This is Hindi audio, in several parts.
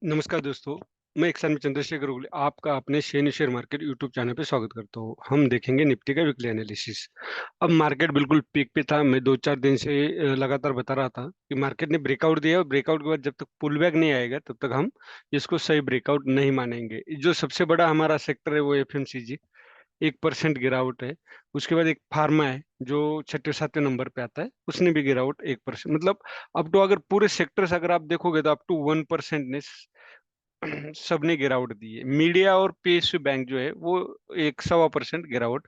नमस्कार दोस्तों, मैं एक्शन में चंद्रशेखर उगले आपका अपने share share market YouTube channel पे स्वागत करता हूँ। हम देखेंगे निफ्टी का वीकली एनालिसिस। अब मार्केट बिल्कुल पीक पे था। मैं 2-4 दिन से लगातार बता रहा था कि मार्केट ने ब्रेकआउट दिया और ब्रेकआउट के बाद जब तक पुल बैक नहीं आएगा तब तक हम इसको सही ब्रेकआउट नहीं मानेंगे। जो सबसे बड़ा हमारा सेक्टर है वो एफएमसीजी, 1% गिरावट है। उसके बाद एक फार्मा है जो छठे सातवें नंबर पे आता है, उसने भी गिरावट 1%। मतलब अप टू अगर पूरे सेक्टर से अगर आप देखोगे तो अप टू 1% ने सबने गिरावट दी है। मीडिया और पीएसयू बैंक जो है वो 1.25% गिरावट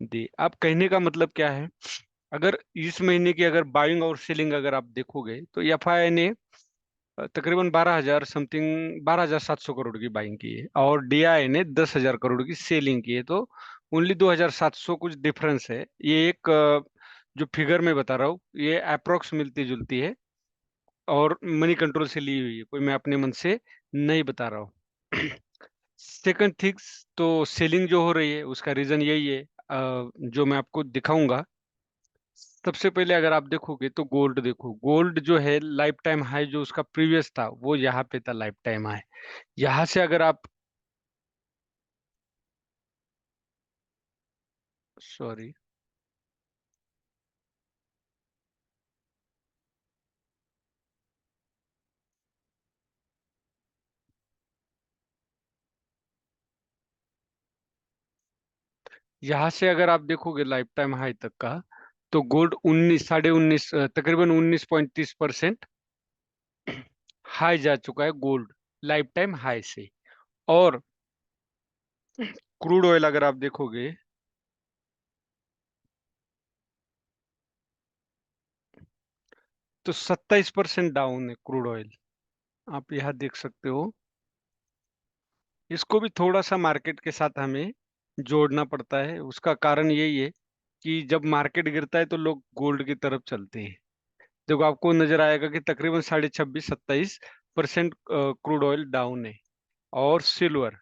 दी। आप कहने का मतलब क्या है, अगर इस महीने की अगर बाइंग और सेलिंग अगर आप देखोगे तो एफआई ने तकरीबन 12,000 समथिंग 12,700 करोड़ की बाइंग की है और डीआई ने 10,000 करोड़ की सेलिंग की है। तो ओनली 2,700 कुछ डिफरेंस है। ये एक जो फिगर मैं बता रहा हूँ ये अप्रोक्स मिलती जुलती है और मनी कंट्रोल से ली हुई है, कोई मैं अपने मन से नहीं बता रहा हूँ। सेकंड थिंग्स, तो सेलिंग जो हो रही है उसका रीजन यही है, जो मैं आपको दिखाऊंगा। सबसे पहले अगर आप देखोगे तो गोल्ड देखो, गोल्ड जो है लाइफ टाइम हाई जो उसका प्रीवियस था वो यहाँ पे था लाइफ टाइम हाई। यहाँ से अगर आप, सॉरी, यहाँ से अगर आप देखोगे लाइफ टाइम हाई तक का, तो गोल्ड 19 साढ़े 19 तकरीबन 19.30% हाई जा चुका है गोल्ड लाइफ टाइम हाई से। और क्रूड ऑयल अगर आप देखोगे तो 27% डाउन है क्रूड ऑयल। आप यहाँ देख सकते हो। इसको भी थोड़ा सा मार्केट के साथ हमें जोड़ना पड़ता है। उसका कारण यही है कि जब मार्केट गिरता है तो लोग गोल्ड की तरफ चलते हैं। देखो आपको नजर आएगा कि तकरीबन 26-27% क्रूड ऑयल डाउन है। और सिल्वर,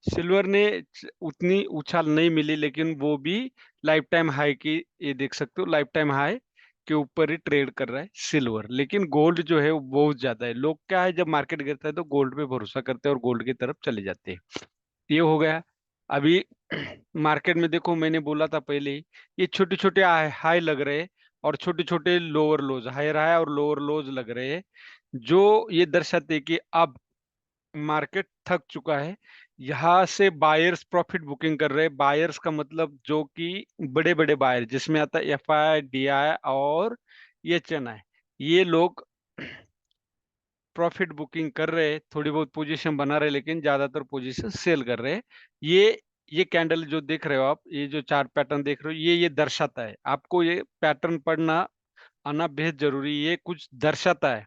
सिल्वर ने उतनी उछाल नहीं मिली लेकिन वो भी लाइफ टाइम हाई की, ये देख सकते हो लाइफ टाइम हाई के ऊपर ही ट्रेड कर रहा है सिल्वर। लेकिन गोल्ड जो है वो बहुत ज्यादा है। लोग क्या है, जब मार्केट गिरता है तो गोल्ड पे भरोसा करते हैं और गोल्ड की तरफ चले जाते हैं। ये हो गया। अभी मार्केट में देखो, मैंने बोला था पहले ही, ये छोटे छोटे हाई लग रहे हैं और छोटे छोटे लोअर लोज, हायर हाई और लोअर लोज लग रहे हैं, जो ये दर्शाते हैं कि अब मार्केट थक चुका है। यहाँ से बायर्स प्रॉफिट बुकिंग कर रहे हैं। बायर्स का मतलब जो कि बड़े बड़े बायर जिसमें आता है एफआई, डीआई और एचएनआई, ये लोग प्रॉफिट बुकिंग कर रहे हैं। थोड़ी बहुत पोजीशन बना रहे हैं लेकिन ज्यादातर पोजीशन सेल कर रहे हैं। ये कैंडल जो देख रहे हो आप, ये जो चार्ट पैटर्न देख रहे हो, ये दर्शाता है। आपको ये पैटर्न पढ़ना आना बेहद जरूरी है। ये कुछ दर्शाता है,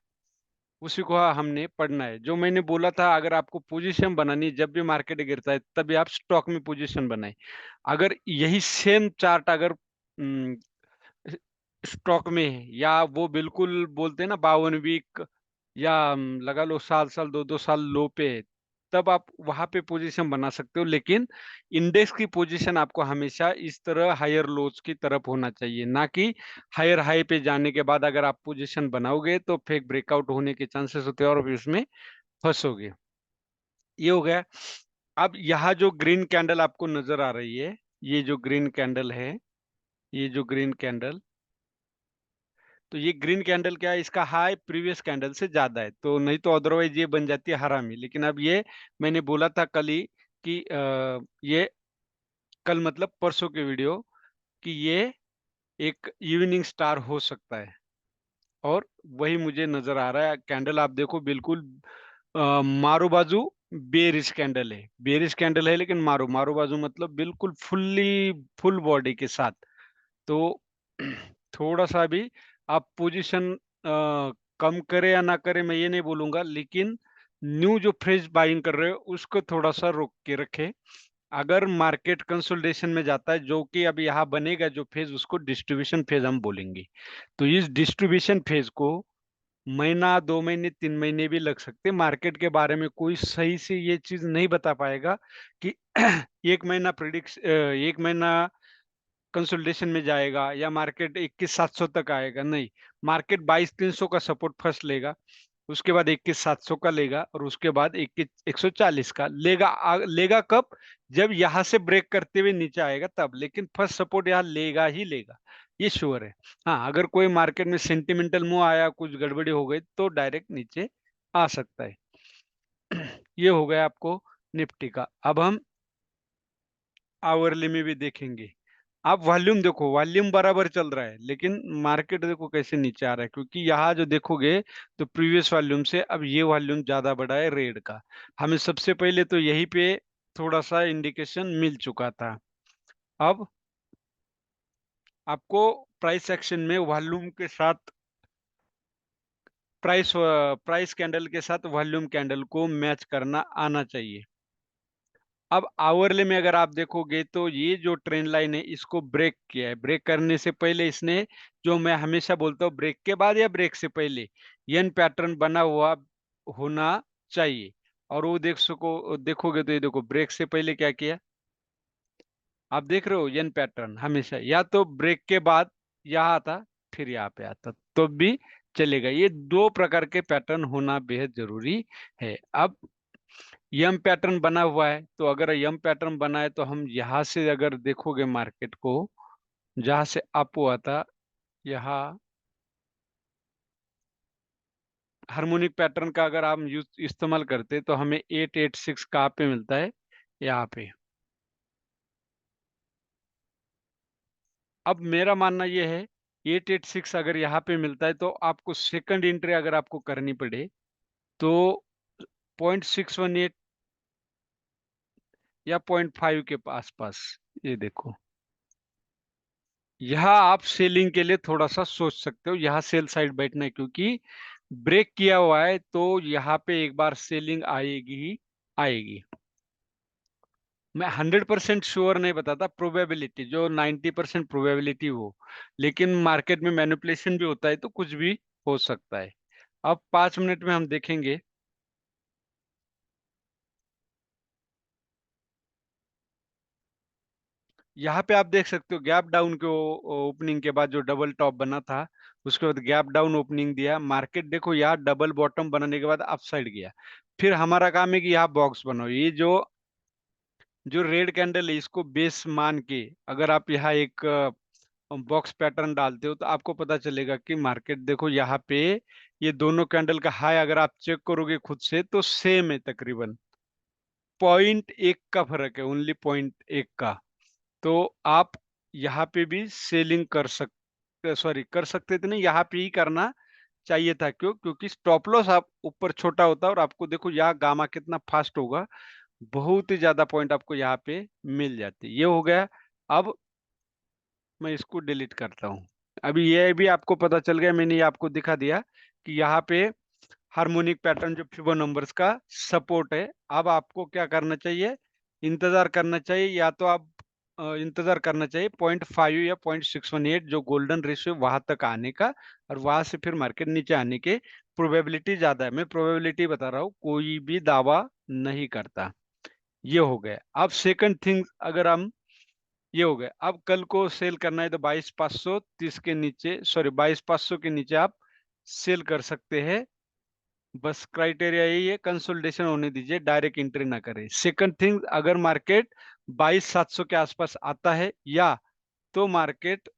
उसी को हमने पढ़ना है। जो मैंने बोला था, अगर आपको पोजीशन बनानी है, जब भी मार्केट गिरता है तभी आप स्टॉक में पोजीशन बनाए। अगर यही सेम चार्ट अगर स्टॉक में है, या वो बिल्कुल बोलते हैं ना 52 वीक, या लगा लो साल साल 2-2 साल लो पे है, तब आप वहां पे पोजीशन बना सकते हो। लेकिन इंडेक्स की पोजीशन आपको हमेशा इस तरह हायर लोज की तरफ होना चाहिए, ना कि हायर हाई पे जाने के बाद अगर आप पोजीशन बनाओगे तो फेक ब्रेकआउट होने के चांसेस होते हैं और फिर उसमें फंसोगे। ये हो गया। अब यहाँ जो ग्रीन कैंडल आपको नजर आ रही है, ये जो ग्रीन कैंडल है, ये जो ग्रीन कैंडल, तो ये ग्रीन कैंडल क्या है, इसका हाई प्रीवियस कैंडल से ज्यादा है। तो नहीं तो अदरवाइज ये बन जाती है हरामी। लेकिन अब ये मैंने बोला था कल ही कि ये कल मतलब परसों के वीडियो, कि ये एक इवनिंग स्टार हो सकता है। और वही मुझे नजर आ रहा है। कैंडल आप देखो बिल्कुल मारो बाजू बेरिश कैंडल है। बेरिश कैंडल है लेकिन मारो मारो बाजू मतलब बिल्कुल फुल बॉडी के साथ। तो थोड़ा सा भी आप पोजीशन कम करे या ना करे मैं ये नहीं बोलूंगा, लेकिन न्यू जो फ्रेश बाइंग कर रहे हो उसको थोड़ा सा रोक के रखे। अगर मार्केट कंसोलिडेशन में जाता है, जो कि अब यहाँ बनेगा जो फेज, उसको डिस्ट्रीब्यूशन फेज हम बोलेंगे। तो इस डिस्ट्रीब्यूशन फेज को महीना, 2 महीने, 3 महीने भी लग सकते हैं। मार्केट के बारे में कोई सही से ये चीज नहीं बता पाएगा कि एक महीना प्रिडिक्स, एक महीना कंसोलिडेशन में जाएगा या मार्केट 21,700 तक आएगा। नहीं, मार्केट 22,300 का सपोर्ट फर्स्ट लेगा, उसके बाद 21,700 का लेगा, और उसके बाद 21,140 का लेगा। लेगा कब? जब यहां से ब्रेक करते हुए नीचे आएगा तब। लेकिन फर्स्ट सपोर्ट यहाँ लेगा ही लेगा, ये श्योर है। हाँ, अगर कोई मार्केट में सेंटिमेंटल मूव आया, कुछ गड़बड़ी हो गई, तो डायरेक्ट नीचे आ सकता है। ये हो गया आपको निफ्टी का। अब हम आवरली में भी देखेंगे। आप वॉल्यूम देखो, वॉल्यूम बराबर चल रहा है, लेकिन मार्केट देखो कैसे नीचे आ रहा है, क्योंकि यहाँ जो देखोगे तो प्रीवियस वॉल्यूम से अब ये वॉल्यूम ज्यादा बड़ा है रेड का। हमें सबसे पहले तो यहीं पे थोड़ा सा इंडिकेशन मिल चुका था। अब आपको प्राइस एक्शन में वॉल्यूम के साथ, प्राइस कैंडल के साथ वॉल्यूम कैंडल को मैच करना आना चाहिए। अब आवरले में अगर आप देखोगे तो ये जो ट्रेंड लाइन है इसको ब्रेक किया है। ब्रेक करने से पहले इसने, जो मैं हमेशा बोलता हूँ, ब्रेक के बाद या ब्रेक से पहले यन पैटर्न बना हुआ होना चाहिए। और वो देखोगे तो ये देखो, ब्रेक से पहले क्या किया आप देख रहे हो, यन पैटर्न हमेशा या तो ब्रेक के बाद यहाँ आता, फिर यहाँ पे आता, तो भी चलेगा। ये दो प्रकार के पैटर्न होना बेहद जरूरी है। अब यम पैटर्न बना हुआ है, तो अगर यम पैटर्न बना है तो हम यहाँ से अगर देखोगे मार्केट को, जहां से अप हुआ था, यहाँ हार्मोनिक पैटर्न का अगर हम यूज इस्तेमाल करते तो हमें 886 कहाँ पे मिलता है, यहाँ पे। अब मेरा मानना यह है, 886 अगर यहाँ पे मिलता है तो आपको सेकंड एंट्री अगर आपको करनी पड़े तो 0.618 या 0.5 के आसपास, ये देखो, यहाँ आप सेलिंग के लिए थोड़ा सा सोच सकते हो। यहाँ सेल साइड बैठना है, क्योंकि ब्रेक किया हुआ है तो यहाँ पे एक बार सेलिंग आएगी ही आएगी। मैं 100% श्योर नहीं बताता, प्रोबेबिलिटी जो 90% प्रोबेबिलिटी हो, लेकिन मार्केट में मैनिपुलेशन भी होता है तो कुछ भी हो सकता है। अब 5 मिनट में हम देखेंगे। यहाँ पे आप देख सकते हो गैप डाउन के ओपनिंग के बाद जो डबल टॉप बना था, उसके बाद गैप डाउन ओपनिंग दिया मार्केट। देखो यहाँ डबल बॉटम बनाने के बाद अप साइड गया। फिर हमारा काम है कि यहाँ बॉक्स बनाओ। ये जो जो रेड कैंडल है इसको बेस मान के अगर आप यहाँ एक बॉक्स पैटर्न डालते हो तो आपको पता चलेगा कि मार्केट देखो यहाँ पे ये दोनों कैंडल का हाई अगर आप चेक करोगे खुद से तो सेम है, तकरीबन 0.1 का फर्क है, ओनली 0.1 का। तो आप यहाँ पे भी सेलिंग कर सकते, सॉरी कर सकते थे नहीं, यहाँ पे ही करना चाहिए था। क्योंकि स्टॉप लॉस आप ऊपर छोटा होता है, और आपको देखो यहाँ गामा कितना फास्ट होगा, बहुत ही ज्यादा पॉइंट आपको यहाँ पे मिल जाती है। ये हो गया। अब मैं इसको डिलीट करता हूँ। अभी ये भी आपको पता चल गया, मैंने ये आपको दिखा दिया कि यहाँ पे हार्मोनिक पैटर्न जो फिबो नंबर्स का सपोर्ट है। अब आपको क्या करना चाहिए, इंतजार करना चाहिए, या तो आप इंतजार करना चाहिए 0.5 या 0.618 जो गोल्डन रेशियो वहां तक आने का, और वहां से फिर मार्केट नीचे आने के प्रोबेबिलिटी ज्यादा है। मैं प्रोबेबिलिटी बता रहा हूँ, कोई भी दावा नहीं करता। ये हो गया। अब सेकंड थिंग, अगर हम, ये हो गया। अब कल को सेल करना है तो 22,530 के नीचे, सॉरी 22,500 के नीचे आप सेल कर सकते हैं। बस क्राइटेरिया यही है, कंसोलिडेशन होने दीजिए, डायरेक्ट एंट्री ना करें। सेकंड थिंग, अगर मार्केट 22,700 के आसपास आता है, या तो मार्केट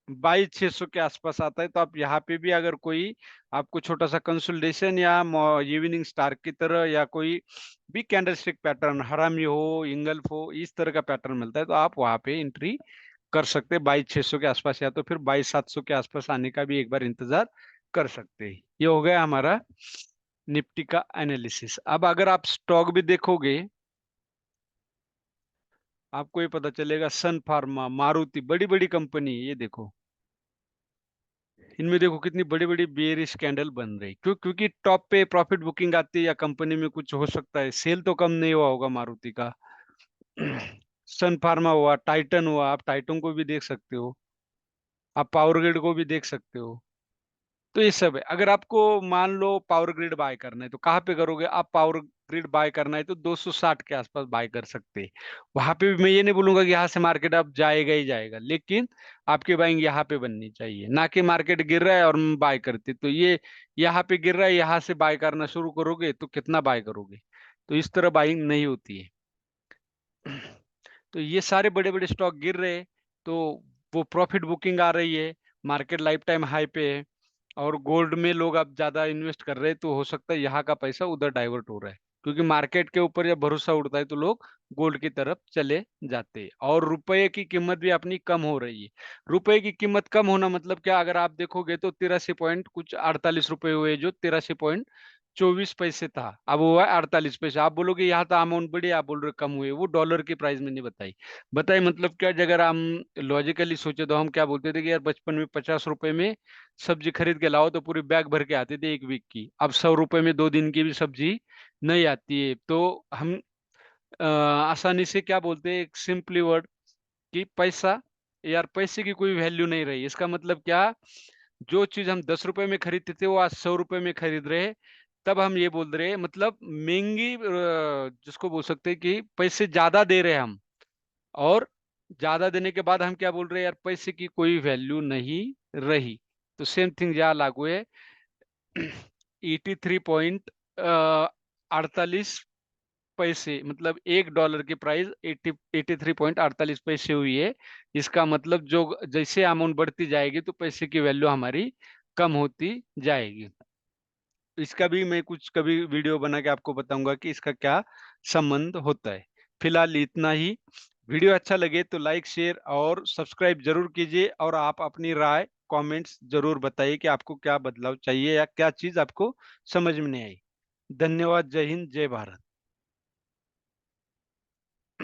22,600 के आसपास आता है, तो आप यहाँ पे भी अगर कोई आपको छोटा सा कंसोलिडेशन या इवनिंग स्टार की तरह या कोई भी कैंडलस्टिक पैटर्न, हरामी हो, इंगल्फ हो, इस तरह का पैटर्न मिलता है तो आप वहां पे एंट्री कर सकते हैं 22,600 के आसपास, या तो फिर 22,700 के आसपास आने का भी एक बार इंतजार कर सकते हैं। ये हो गया हमारा निफ्टी का एनालिसिस। अब अगर आप स्टॉक भी देखोगे, आपको ये पता चलेगा सन फार्मा, मारुति, बड़ी बड़ी कंपनी है, ये देखो, इनमें देखो कितनी बड़ी बड़ी बेयरिश कैंडल बन रही। क्योंकि टॉप पे प्रॉफिट बुकिंग आती है या कंपनी में कुछ हो सकता है, सेल तो कम नहीं हुआ होगा मारुति का। सन फार्मा हुआ, टाइटन हुआ, आप टाइटन को भी देख सकते हो, आप पावर ग्रिड को भी देख सकते हो। तो ये सब है। अगर आपको मान लो पावर ग्रिड बाय करना है तो कहाँ पे करोगे आप? पावर ग्रिड बाय करना है तो 260 के आसपास बाय कर सकते हैं। वहां पे भी मैं ये नहीं बोलूंगा कि यहाँ से मार्केट अब जाएगा ही जाएगा, लेकिन आपकी बाइंग यहाँ पे बननी चाहिए, ना कि मार्केट गिर रहा है और बाय करते। तो ये यहाँ पे गिर रहा है, यहाँ से बाय करना शुरू करोगे तो कितना बाय करोगे? तो इस तरह बाइंग नहीं होती है। तो ये सारे बड़े बड़े स्टॉक गिर रहे हैं, तो वो प्रॉफिट बुकिंग आ रही है, मार्केट लाइफ टाइम हाई पे है, और गोल्ड में लोग अब ज्यादा इन्वेस्ट कर रहे हैं, तो हो सकता है यहाँ का पैसा उधर डाइवर्ट हो रहा है, क्योंकि मार्केट के ऊपर जब भरोसा उठता है तो लोग गोल्ड की तरफ चले जाते हैं। और रुपए की कीमत भी अपनी कम हो रही है। रुपए की कीमत कम होना मतलब क्या? अगर आप देखोगे तो 83 पॉइंट कुछ 48 रुपए हुए, जो 83.24 था, अब वो है 48 पैसे। आप बोलोगे यहाँ तो अमाउंट बढ़ी, आप बोल रहे कम हुए, वो डॉलर की प्राइस में नहीं बताई। बताइए मतलब क्या? अगर हम लॉजिकली सोचे तो हम क्या बोलते थे कि यार बचपन में 50 रुपए में सब्जी खरीद के लाओ तो पूरी बैग भर के आती थी 1 वीक की। अब 100 रुपए में 2 दिन की भी सब्जी नहीं आती है। तो हम आसानी से क्या बोलते हैं, एक सिंपली वर्ड, कि पैसा, यार पैसे की कोई वैल्यू नहीं रही। इसका मतलब क्या? जो चीज हम 10 रुपए में खरीदते थे वो आज 100 रुपए में खरीद रहे हैं। तब हम ये बोल रहे हैं, मतलब महंगी, जिसको बोल सकते हैं कि पैसे ज्यादा दे रहे हैं हम, और ज्यादा देने के बाद हम क्या बोल रहे हैं, यार पैसे की कोई वैल्यू नहीं रही। तो सेम थिंग यहाँ लागू है। 83.48 पैसे, मतलब $1 की प्राइस 83.48 पैसे हुई है। इसका मतलब जो जैसे अमाउंट बढ़ती जाएगी तो पैसे की वैल्यू हमारी कम होती जाएगी। इसका भी मैं कुछ कभी वीडियो बना के आपको बताऊंगा कि इसका क्या संबंध होता है। फिलहाल इतना ही। वीडियो अच्छा लगे तो लाइक शेयर और सब्सक्राइब जरूर कीजिए, और आप अपनी राय कमेंट्स जरूर बताइए कि आपको क्या बदलाव चाहिए या क्या चीज आपको समझ में नहीं आई। धन्यवाद। जय हिंद, जय भारत।